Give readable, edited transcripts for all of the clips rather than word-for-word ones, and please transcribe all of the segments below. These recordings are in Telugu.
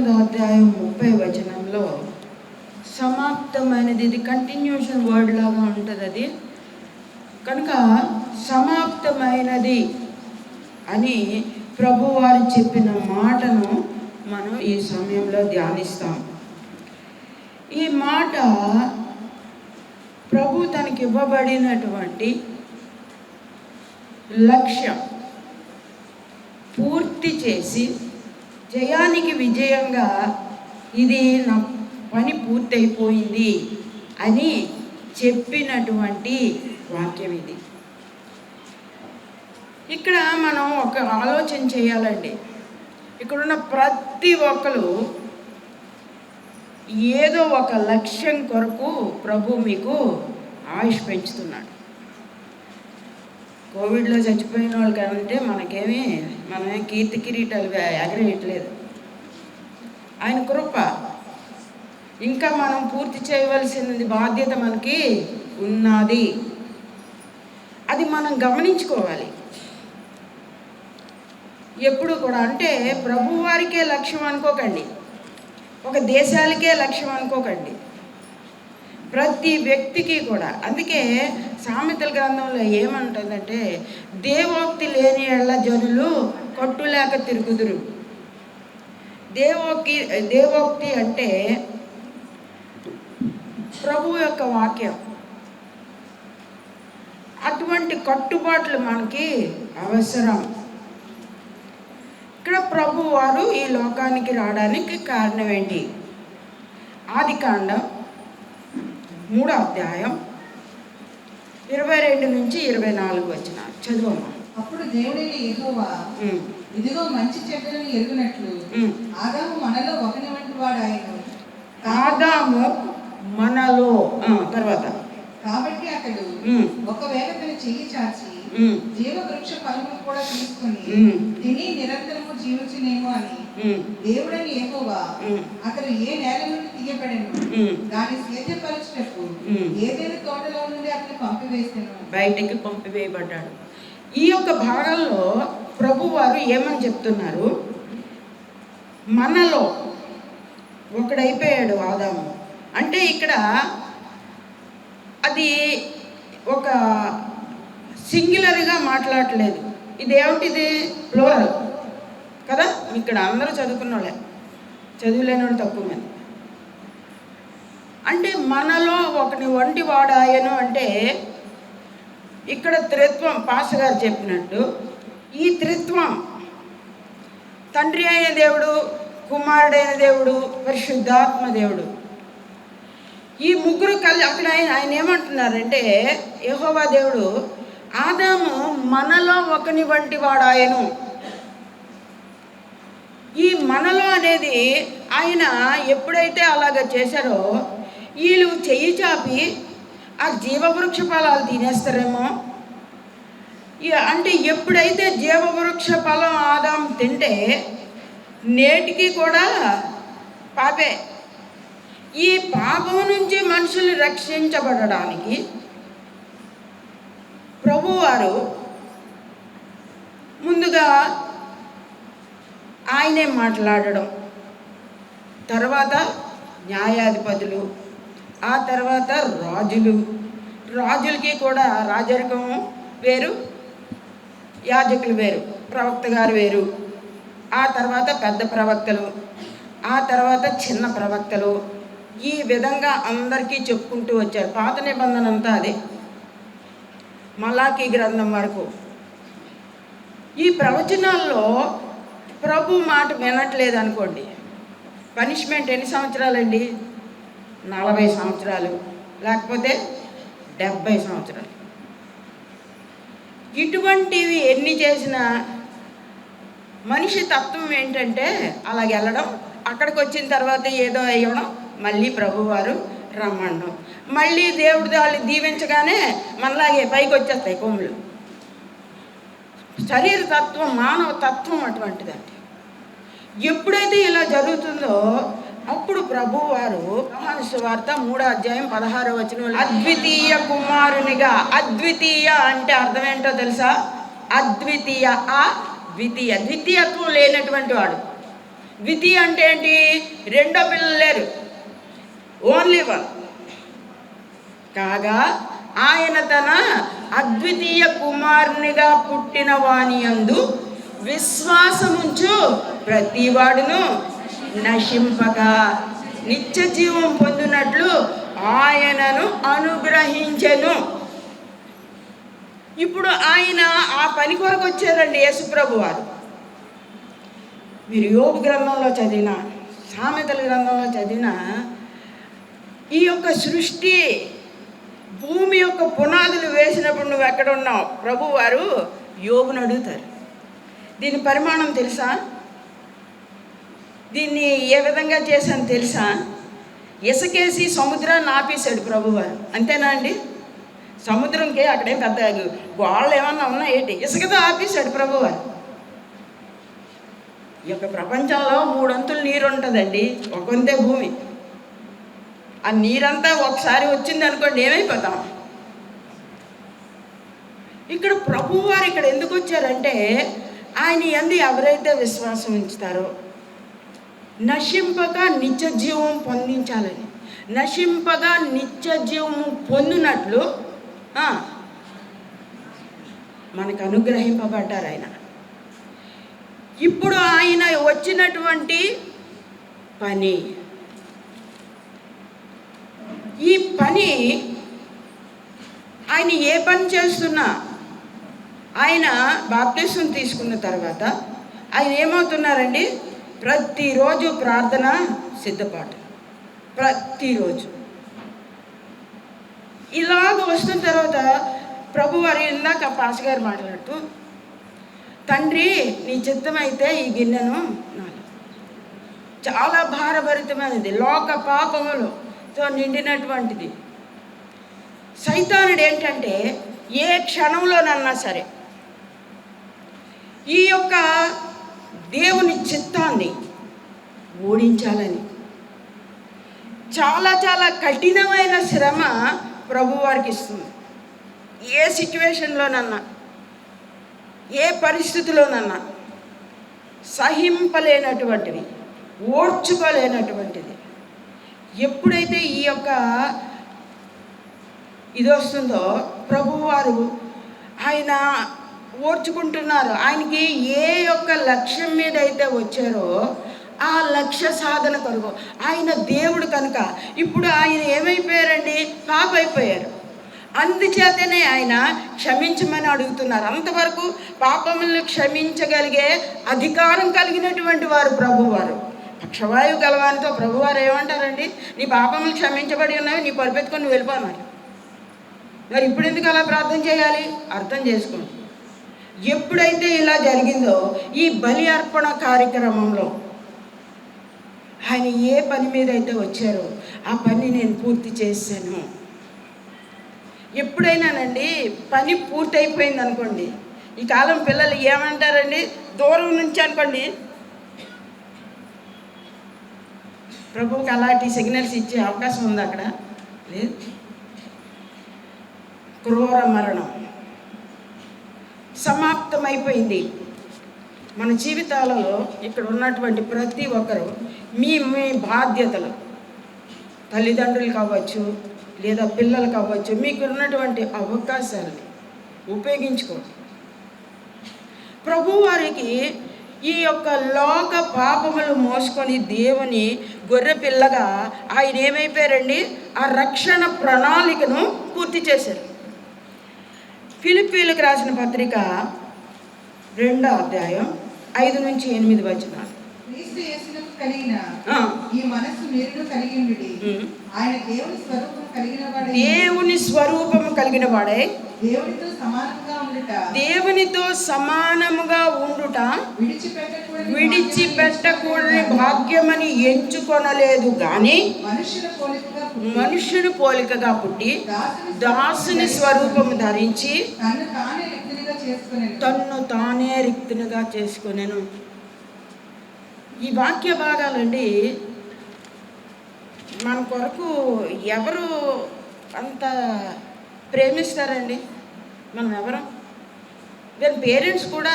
19 సమాప్తమైనది. ఇది కంటిన్యూషన్ వర్డ్ లాగా ఉంటుంది అది కనుక సమాప్తమైనది అని ప్రభువారు చెప్పిన మాటను మనం ఈ సమయంలో ధ్యానిస్తాం. ఈ మాట ప్రభు తనకి ఇవ్వబడినటువంటి లక్ష్యం పూర్తి చేసి జయానికి విజయంగా ఇది నా పని పూర్తయిపోయింది అని చెప్పినటువంటి వాక్యం ఇది. ఇక్కడ మనం ఒక ఆలోచన చేయాలండి. ఇక్కడున్న ప్రతి ఒక్కరు ఏదో ఒక లక్ష్యం కొరకు ప్రభు మీకు ఆయుష్ పెంచుతున్నాడు. కోవిడ్లో చచ్చిపోయిన వాళ్ళకంటే మనమే కీర్తి కిరీటాలు ఎగరేయట్లేదు. ఆయన కృప. ఇంకా మనం పూర్తి చేయవలసినది బాధ్యత మనకి ఉన్నది. అది మనం గమనించుకోవాలి ఎప్పుడు కూడా. అంటే ప్రభువారికే లక్ష్యం అనుకోకండి, ఒక దేశాలకే లక్ష్యం అనుకోకండి, ప్రతి వ్యక్తికి కూడా. అందుకే సామెతల గ్రంథంలో ఏమంటుందంటే, దేవోక్తి లేని ఎళ్ళ జనులు కట్టులేక తిరుగుదురు. దేవోక్తి అంటే ప్రభు యొక్క వాక్యం. అటువంటి కట్టుబాట్లు మనకి అవసరం. ఇక్కడ ప్రభు వారు ఈ లోకానికి రావడానికి కారణం ఏంటి? ఆదికాండం 3వ అధ్యాయం 22 నుంచి 24 వచ్చిన చదువమ్మా. అప్పుడు దేవుడైన యెహోవా, ఇదిగో మంచి చెడ్డలను ఎరుగునట్లు ఆదాము మనలో ఒకని వంటి వాడాయను. ఆదాము మనలో తర్వాత కాబట్టి అతడు ఒకవేళ తన చెయ్యి చాచి జీవ వృక్ష ఫలము కూడా తీసుకుని తిని నిరంతరము జీవించునేమో అని దేవుడని యెహోవా అతడు ఏ నేల నుండి తీయబడెను దాన్ని సేద్యపరచుటకు ఏదైనా తోటలో నుండి అతను బయటికి పంపివేయబడ్డాడు. ఈ యొక్క భాగంలో ప్రభు వారు ఏమని చెప్తున్నారు? మనలో ఒకడైపోయాడు ఆదాము. అంటే ఇక్కడ అది ఒక సింగులర్గా మాట్లాడలేదు. ఇదేమిటిది? ప్లూరల్ కదా. ఇక్కడ అందరూ చదువుకున్న వాళ్ళే, చదువులేని వాళ్ళు తక్కువ మంది. అంటే మనలో ఒకని వంటి వాడాయను అంటే ఇక్కడ త్రిత్వం. పాస్టర్ గారు చెప్పినట్టు ఈ త్రిత్వం తండ్రి అయిన దేవుడు, కుమారుడైన దేవుడు, పరిశుద్ధాత్మ దేవుడు, ఈ ముగ్గురు కలిసి అక్కడ ఆయన ఏమంటున్నారంటే, యెహోవా దేవుడు ఆదాము మనలో ఒకని వంటి వాడాయను. ఈ మనలో అనేది ఆయన ఎప్పుడైతే అలాగ చేశారో వీళ్ళు చెయ్యి చాపి ఆ జీవవృక్ష ఫలాలు తినేస్తారేమో. అంటే ఎప్పుడైతే జీవవృక్ష ఫలం ఆదాము తింటే నేటికి కూడా పాపే. ఈ పాపం నుంచి మనుషులు రక్షించబడడానికి ప్రభువారు ముందుగా ఆయనే మాట్లాడడం, తర్వాత న్యాయాధిపతులు, ఆ తర్వాత రాజులకి కూడా రాజరికం వేరు, యాజకులు వేరు, ప్రవక్త గారు వేరు, ఆ తర్వాత పెద్ద ప్రవక్తలు, ఆ తర్వాత చిన్న ప్రవక్తలు. ఈ విధంగా అందరికీ చెప్పుకుంటూ వచ్చారు. పాత నిబంధన అంతా అదే, మలాకీ గ్రంథం వరకు. ఈ ప్రవచనాల్లో ప్రభు మాట వినట్లేదు అనుకోండి, పనిష్మెంట్ ఎన్ని సంవత్సరాలండి? 40 సంవత్సరాలు, లేకపోతే 70 సంవత్సరాలు. ఇటువంటివి ఎన్ని చేసినా మనిషి తత్వం ఏంటంటే అలాగెళ్ళడం, అక్కడికి వచ్చిన తర్వాత ఏదో అయ్యడం, మళ్ళీ ప్రభువారు రమ్మడం, మళ్ళీ దేవుడు వాళ్ళు దీవించగానే మనలాగే పైకి వచ్చేస్తాయి కొమ్ములు. శరీర తత్వం, మానవ తత్వం అటువంటిదండి. ఎప్పుడైతే ఇలా జరుగుతుందో అప్పుడు ప్రభువారు యోహాను సువార్త 3వ అధ్యాయం 16వ వచనం, అద్వితీయ కుమారునిగా. అద్వితీయ అంటే అర్థం ఏంటో తెలుసా? అద్వితీయ, ద్వితీయత్వం లేనటువంటి వాడు. ద్వితీయ అంటే ఏంటి? రెండో పిల్లలు లేరు, ఓన్లీ వన్. కాగా ఆయన తన అద్వితీయ కుమారునిగా పుట్టిన వాని యందు విశ్వాసముంచు ప్రతివాడును నశింపక నిత్య జీవం పొందినట్లు ఆయనను అనుగ్రహించెను. ఇప్పుడు ఆయన ఆ పని కొరకు వచ్చారండి యేసుప్రభు వారు. మీరు యోబు గ్రంథంలో చదివిన, సామెతల గ్రంథంలో చదివిన ఈ యొక్క సృష్టి భూమి యొక్క పునాదులు వేసినప్పుడు నువ్వు ఎక్కడ ఉన్నావు? ప్రభు వారు యోబుని అడుగుతారు. దీని పరిమాణం తెలుసా? దీన్ని ఏ విధంగా చేశాను తెలుసా? ఇసుకేసి సముద్రాన్ని ఆపేశాడు ప్రభువారు. అంతేనా అండి? సముద్రంకి అక్కడేం పెద్ద గోళ్ళు ఏమన్నా ఉన్నా ఏంటి? ఇసుకతో ఆపేశాడు ప్రభువారు. ఈ యొక్క ప్రపంచంలో 3 అంతులు నీరు ఉంటుందండి, ఒక వంతే భూమి. ఆ నీరంతా ఒకసారి వచ్చింది అనుకోండి, ఏమైపోతాం? ఇక్కడ ప్రభువారు ఇక్కడ ఎందుకు వచ్చారంటే, ఆయన యందు ఎవరైతే విశ్వాసం ఉంచుతారో నశింపగా నిత్య జీవం పొందించాలని, నశింపగా నిత్య జీవం పొందినట్లు మనకు అనుగ్రహింపబడ్డారు ఆయన. ఇప్పుడు ఆయన వచ్చినటువంటి పని, ఈ పని ఆయన ఏ పని చేస్తున్నా, ఆయన బాప్టిజం తీసుకున్న తర్వాత ఆయన ఏమవుతున్నారండి? ప్రతిరోజు ప్రార్థన సిద్ధపాటు, ప్రతిరోజు ఇలాగ వస్తున్న తర్వాత ప్రభువారు ఇందాక పాస్గారు మాట్లాడుతూ, తండ్రి నీ చిత్తమైతే ఈ గిన్నెను నాలు. చాలా భారభరితమైనది, లోక పాపములతో నిండినటువంటిది. సైతానుడు ఏంటంటే ఏ క్షణంలోనన్నా సరే ఈ యొక్క దేవుని చిత్తాన్ని ఓడించాలని చాలా చాలా కఠినమైన శ్రమ ప్రభువారికి ఇస్తుంది. ఏ సిచ్యువేషన్లోనన్నా, ఏ పరిస్థితిలోనన్నా సహింపలేనటువంటిది, ఓర్చుకోలేనటువంటిది. ఎప్పుడైతే ఈ యొక్క ఇది వస్తుందో ప్రభువారు ఆయన ఓర్చుకుంటున్నారు. ఆయనకి ఏ యొక్క లక్ష్యం మీద అయితే వచ్చారో ఆ లక్ష్య సాధన కొరకు ఆయన దేవుడు కనుక ఇప్పుడు ఆయన ఏమైపోయారండి? పాప అయిపోయారు. అందుచేతనే ఆయన క్షమించమని అడుగుతున్నారు. అంతవరకు పాపములను క్షమించగలిగే అధికారం కలిగినటువంటి వారు ప్రభువారు. పక్షవాయువు గలవానితో ప్రభువారు ఏమంటారండి? నీ పాపములు క్షమించబడి ఉన్నవి, నీ పరిపెత్తుకొని వెళ్ళిపోన్నారు. మరి ఇప్పుడు ఎందుకు అలా ప్రార్థన చేయాలి? అర్థం చేసుకోండి. ఎప్పుడైతే ఇలా జరిగిందో ఈ బలి అర్పణ కార్యక్రమంలో ఆయన ఏ పని మీద అయితే వచ్చారో ఆ పని నేను పూర్తి చేశాను. ఎప్పుడైనానండి పని పూర్తయిపోయింది అనుకోండి, ఈ కాలం పిల్లలు ఏమంటారండి? దూరం నుంచి అనుకోండి ప్రభువుకి అలాంటి సిగ్నల్స్ ఇచ్చే అవకాశం ఉంది అక్కడ? లేదు. క్రూర మరణం సమాప్తమైపోయింది. మన జీవితాలలో ఇక్కడ ఉన్నటువంటి ప్రతి ఒక్కరు మీ మీ బాధ్యతలు, తల్లిదండ్రులు కావచ్చు లేదా పిల్లలు కావచ్చు, మీకు ఉన్నటువంటి అవకాశాలని ఉపయోగించుకోండి. ప్రభువారికి ఈ యొక్క లోక పాపములు మోసుకొని దేవుని గొర్రె పిల్లగా ఆయన ఏమైపోయారండి? ఆ రక్షణ ప్రణాళికను పూర్తి చేశారు. ఫిలిప్పీలకు రాసిన పత్రిక 2వ అధ్యాయం 5 నుంచి 8 వచనాలు. క్రీస్తు యేసునకు కలిగిన ఈ మనస్సు మీరును కలిగి ఉండుడి. ఆయన దేవుని స్వరూపము కలిగిన వాడై, దేవుని స్వరూపము కలిగిన వాడై దేవునితో సమానముగా ఉండుట, దేవునితో సమానముగా ఉండుట విడిచిపెట్టకూడని భాగ్యమని ఎంచుకొనలేదు గాని మనుష్యుని పోలికగా పుట్టి దాసుని స్వరూపము ధరించి తన్ను తానే రిక్తునిగా చేసుకొనెను. ఈ వాక్య భాగాలండి మన కొరకు ఎవరు అంత ప్రేమిస్తారండి? మనం ఎవరు? దాని పేరెంట్స్ కూడా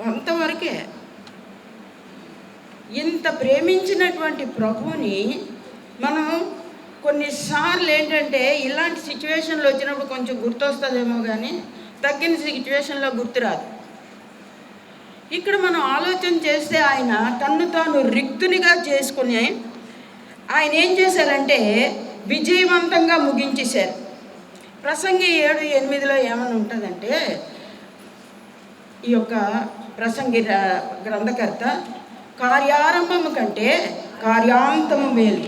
అంతవరకే. ఇంత ప్రేమించినటువంటి ప్రభువుని మనం కొన్నిసార్లు ఏంటంటే ఇలాంటి సిచ్యువేషన్లు వచ్చినప్పుడు కొంచెం గుర్తొస్తుందేమో కానీ తగ్గిన సిచ్యువేషన్లో గుర్తురాదు. ఇక్కడ మనం ఆలోచన చేస్తే ఆయన తన్ను తాను రిక్తునిగా చేసుకుని ఆయన ఏం చేశారంటే విజయవంతంగా ముగించేశారు. ప్రసంగి 7:8 ఏమని ఉంటుందంటే, ఈ యొక్క ప్రసంగి గ్రంథకర్త కార్యారంభము కంటే కార్యాంతము మేలు.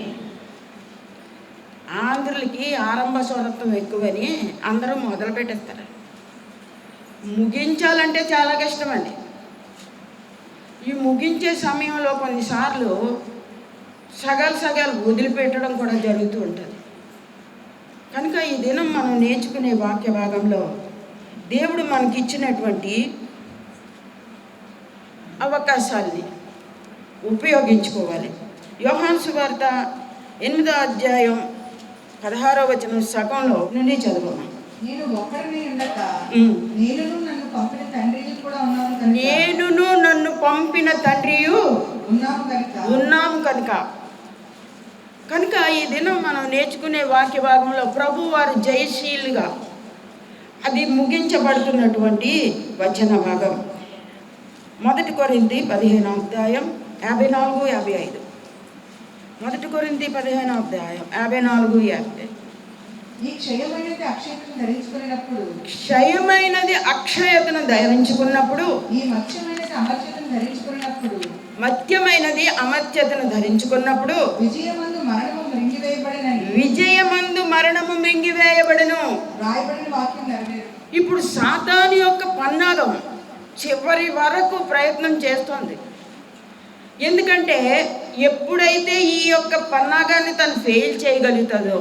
ఆంధ్రులకి ఆరంభ స్వరత్వం ఎక్కువని అందరూ మొదలు పెట్టేస్తారు. ముగించాలంటే చాలా కష్టమండి. ఈ ముగించే సమయంలో కొన్నిసార్లు సగాలు వదిలిపెట్టడం కూడా జరుగుతూ ఉంటుంది. కనుక ఈ దినం మనం నేర్చుకునే వాక్య భాగంలో దేవుడు మనకిచ్చినటువంటి అవకాశాల్ని ఉపయోగించుకోవాలి. యోహాను సువార్త 8వ అధ్యాయం 16వ వచనం సగంలో నుండి చదవమా. నేను ఒక్కడినే ఉండక నేనును నన్ను పంపిన తండ్రియు కూడా ఉన్నాను కనుక, నేనును నన్ను పంపిన తండ్రియు ఉన్నాము కనుక ఈ దినం మనం నేర్చుకునే వాక్య భాగంలో ప్రభు వారు జయశీలుగా అది ముగించబడుతున్నటువంటి వచన భాగం. 1 కొరింథీ 15వ అధ్యాయం 54-55. 1 కొరింథీ 15వ అధ్యాయం 54-55. ఈ క్షయమైనది అక్షయతను ధరించుకున్నప్పుడు, క్షయమైనది అక్షయతను ధరించుకున్నప్పుడు, ఈ మత్స్యమైనది అమర్త్యతను ధరించుకున్నప్పుడు, మత్యమైనది అమర్త్యతను ధరించుకున్నప్పుడు విజయమందు మరణము మింగివేయబడెను రాయబడిన వాక్యం నెరవేరు. ఇప్పుడు సాతాను యొక్క పన్నాగం చివరి వరకు ప్రయత్నం చేస్తోంది. ఎందుకంటే ఎప్పుడైతే ఈ యొక్క పన్నాగాన్ని తను ఫెయిల్ చేయగలుగుతుందో,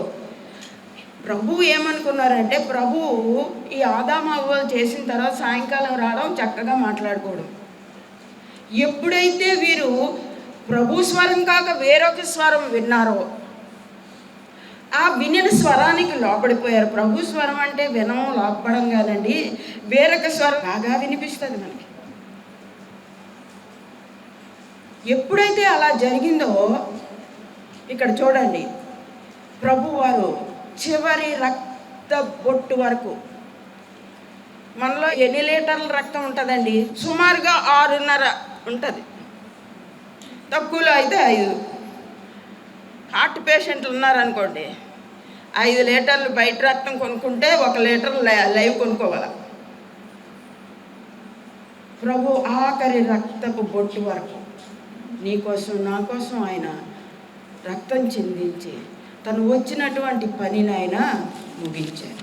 ప్రభువు ఏమనుకున్నారంటే, ప్రభువు ఈ ఆదాము హవ్వలు చేసిన తర్వాత సాయంకాలం రావడం, చక్కగా మాట్లాడుకోవడం. ఎప్పుడైతే వీరు ప్రభు స్వరం కాక వేరొక స్వరం విన్నారో, ఆ వినిన స్వరానికి లోపడిపోయారు. ప్రభు స్వరం అంటే వినము లోపడం కాదండి, వేరొక స్వరం బాగా వినిపిస్తుంది మనకి. ఎప్పుడైతే అలా జరిగిందో ఇక్కడ చూడండి, ప్రభువారు చివరి రక్త బొట్టు వరకు, మనలో ఎన్ని లీటర్ల రక్తం ఉంటుందండి? సుమారుగా 6.5 ఉంటుంది, తక్కువలో అయితే 5. హార్ట్ పేషెంట్లు ఉన్నారనుకోండి, 5 లీటర్లు బయట రక్తం కొనుక్కుంటే 1 లీటర్ లైవ్ కొనుక్కోవాలి. ప్రభు ఆఖరి రక్తపు బొట్టు వరకు నీకోసం నా కోసం ఆయన రక్తం చిందించి తను వచ్చినటువంటి పనిని ఆయన ముగించారు.